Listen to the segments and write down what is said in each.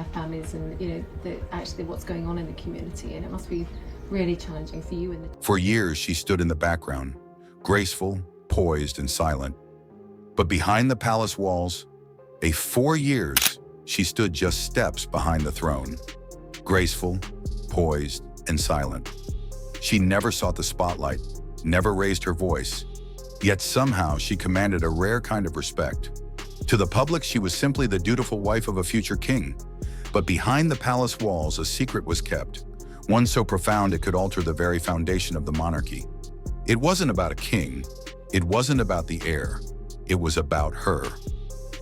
their families and actually what's going on in the community, and it must be really challenging for you. For years, she stood in the background, graceful, poised, and silent. But behind the palace walls, 4 years, she stood just steps behind the throne, graceful, poised, and silent. She never sought the spotlight, never raised her voice, yet somehow she commanded a rare kind of respect. To the public, she was simply the dutiful wife of a future king. But behind the palace walls, a secret was kept, one so profound it could alter the very foundation of the monarchy. It wasn't about a king, it wasn't about the heir, it was about her.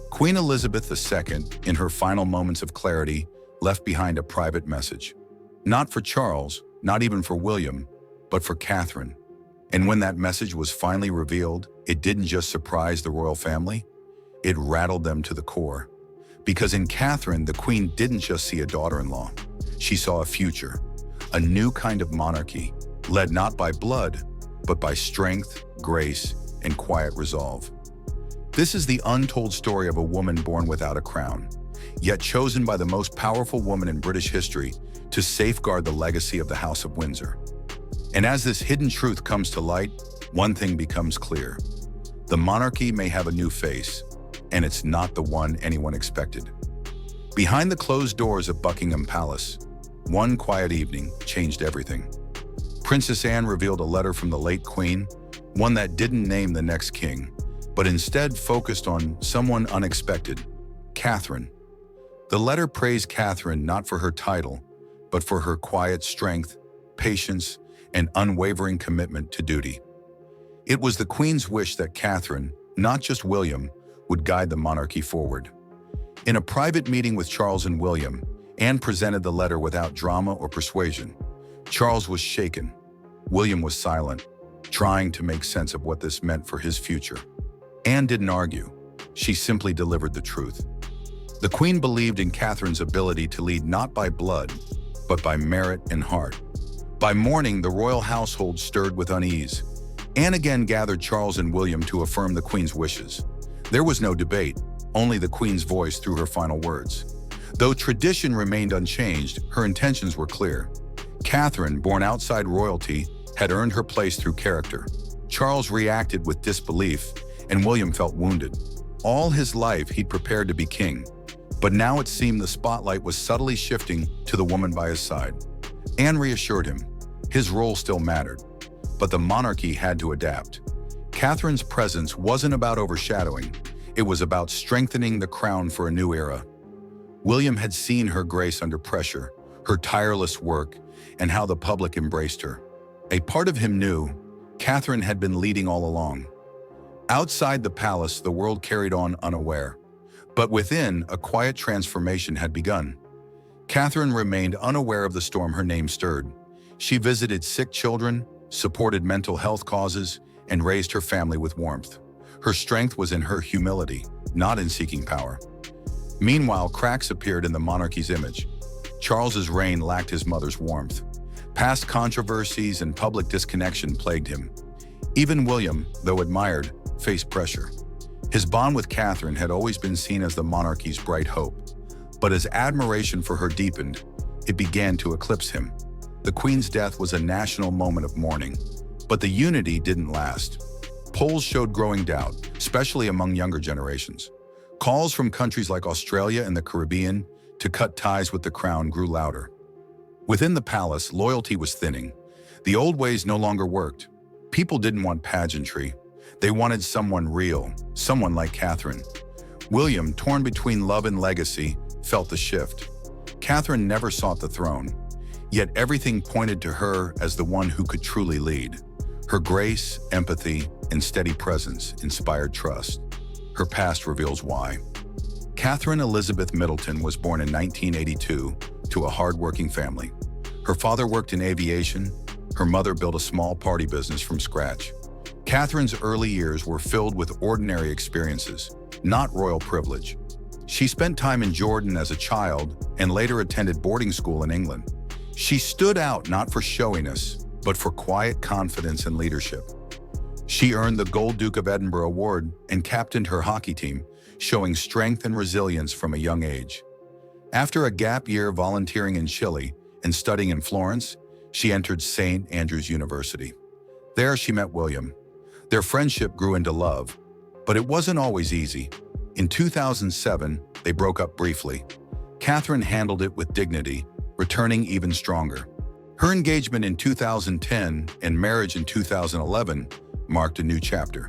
Queen Elizabeth II, in her final moments of clarity, left behind a private message. Not for Charles, not even for William, but for Catherine. And when that message was finally revealed, it didn't just surprise the royal family, it rattled them to the core. Because in Catherine, the Queen didn't just see a daughter-in-law. She saw a future, a new kind of monarchy, led not by blood, but by strength, grace, and quiet resolve. This is the untold story of a woman born without a crown, yet chosen by the most powerful woman in British history to safeguard the legacy of the House of Windsor. And as this hidden truth comes to light, one thing becomes clear. The monarchy may have a new face, and it's not the one anyone expected. Behind the closed doors of Buckingham Palace, one quiet evening changed everything. Princess Anne revealed a letter from the late Queen, one that didn't name the next king, but instead focused on someone unexpected, Catherine. The letter praised Catherine not for her title, but for her quiet strength, patience, and unwavering commitment to duty. It was the Queen's wish that Catherine, not just William, would guide the monarchy forward. In a private meeting with Charles and William, Anne presented the letter without drama or persuasion. Charles was shaken. William was silent, trying to make sense of what this meant for his future. Anne didn't argue. She simply delivered the truth. The Queen believed in Catherine's ability to lead not by blood, but by merit and heart. By morning, the royal household stirred with unease. Anne again gathered Charles and William to affirm the Queen's wishes. There was no debate, only the Queen's voice through her final words. Though tradition remained unchanged, her intentions were clear. Catherine, born outside royalty, had earned her place through character. Charles reacted with disbelief, and William felt wounded. All his life, he'd prepared to be king. But now it seemed the spotlight was subtly shifting to the woman by his side. Anne reassured him. His role still mattered, but the monarchy had to adapt. Catherine's presence wasn't about overshadowing. It was about strengthening the crown for a new era. William had seen her grace under pressure, her tireless work, and how the public embraced her. A part of him knew Catherine had been leading all along. Outside the palace, the world carried on unaware. But within, a quiet transformation had begun. Catherine remained unaware of the storm her name stirred. She visited sick children, supported mental health causes, and raised her family with warmth. Her strength was in her humility, not in seeking power. Meanwhile, cracks appeared in the monarchy's image. Charles's reign lacked his mother's warmth. Past controversies and public disconnection plagued him. Even William, though admired, faced pressure. His bond with Catherine had always been seen as the monarchy's bright hope. But as admiration for her deepened, it began to eclipse him. The Queen's death was a national moment of mourning. But the unity didn't last. Polls showed growing doubt, especially among younger generations. Calls from countries like Australia and the Caribbean to cut ties with the crown grew louder. Within the palace, loyalty was thinning. The old ways no longer worked. People didn't want pageantry. They wanted someone real, someone like Catherine. William, torn between love and legacy, felt the shift. Catherine never sought the throne, yet everything pointed to her as the one who could truly lead. Her grace, empathy, and steady presence inspired trust. Her past reveals why. Catherine Elizabeth Middleton was born in 1982 to a hardworking family. Her father worked in aviation. Her mother built a small party business from scratch. Catherine's early years were filled with ordinary experiences, not royal privilege. She spent time in Jordan as a child and later attended boarding school in England. She stood out not for showiness, but for quiet confidence and leadership. She earned the Gold Duke of Edinburgh Award and captained her hockey team, showing strength and resilience from a young age. After a gap year volunteering in Chile and studying in Florence, she entered St. Andrews University. There she met William. Their friendship grew into love, but it wasn't always easy. In 2007, they broke up briefly. Catherine handled it with dignity, returning even stronger. Her engagement in 2010 and marriage in 2011 marked a new chapter.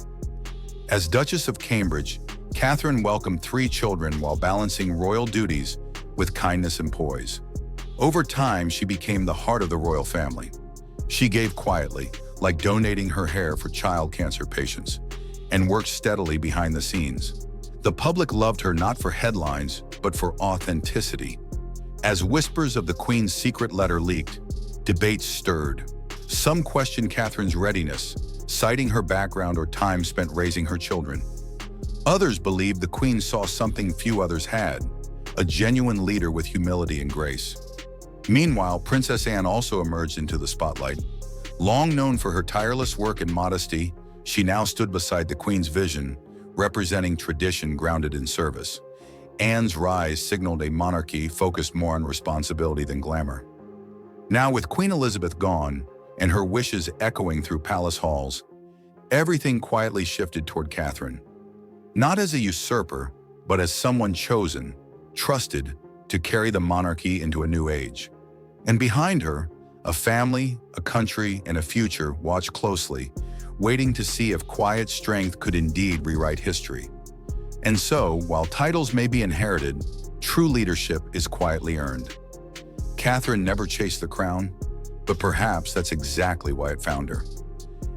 As Duchess of Cambridge, Catherine welcomed 3 children while balancing royal duties with kindness and poise. Over time, she became the heart of the royal family. She gave quietly, like donating her hair for child cancer patients, and worked steadily behind the scenes. The public loved her not for headlines, but for authenticity. As whispers of the Queen's secret letter leaked, debates stirred. Some questioned Catherine's readiness, citing her background or time spent raising her children. Others believed the Queen saw something few others had, a genuine leader with humility and grace. Meanwhile, Princess Anne also emerged into the spotlight. Long known for her tireless work and modesty, she now stood beside the Queen's vision, representing tradition grounded in service. Anne's rise signaled a monarchy focused more on responsibility than glamour. Now, with Queen Elizabeth gone and her wishes echoing through palace halls, everything quietly shifted toward Catherine. Not as a usurper, but as someone chosen, trusted to carry the monarchy into a new age. And behind her, a family, a country, and a future watched closely, waiting to see if quiet strength could indeed rewrite history. And so, while titles may be inherited, true leadership is quietly earned. Catherine never chased the crown, but perhaps that's exactly why it found her.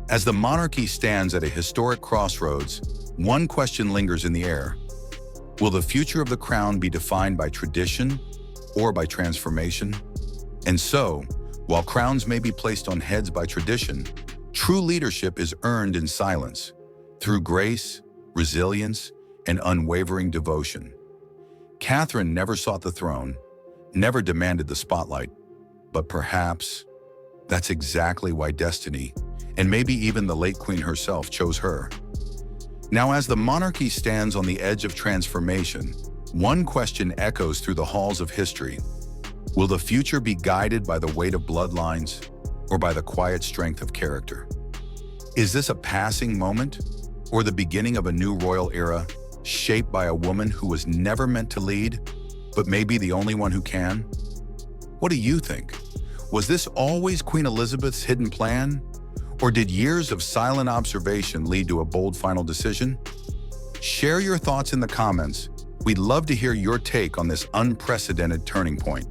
As the monarchy stands at a historic crossroads, one question lingers in the air. Will the future of the crown be defined by tradition or by transformation? And so, while crowns may be placed on heads by tradition, true leadership is earned in silence, through grace, resilience, and unwavering devotion. Catherine never sought the throne, never demanded the spotlight, but perhaps that's exactly why destiny, and maybe even the late Queen herself, chose her. Now, as the monarchy stands on the edge of transformation, one question echoes through the halls of history. Will the future be guided by the weight of bloodlines or by the quiet strength of character? Is this a passing moment or the beginning of a new royal era shaped by a woman who was never meant to lead, but may be the only one who can? What do you think? Was this always Queen Elizabeth's hidden plan? Or did years of silent observation lead to a bold final decision? Share your thoughts in the comments. We'd love to hear your take on this unprecedented turning point.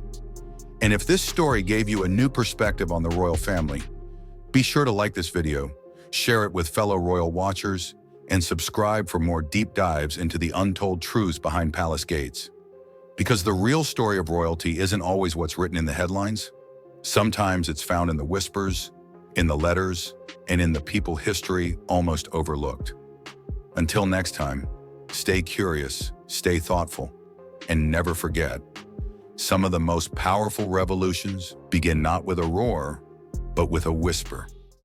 And if this story gave you a new perspective on the royal family, be sure to like this video, share it with fellow royal watchers, and subscribe for more deep dives into the untold truths behind palace gates. Because the real story of royalty isn't always what's written in the headlines. Sometimes it's found in the whispers, in the letters, and in the people history almost overlooked. Until next time, stay curious, stay thoughtful, and never forget, some of the most powerful revolutions begin not with a roar, but with a whisper.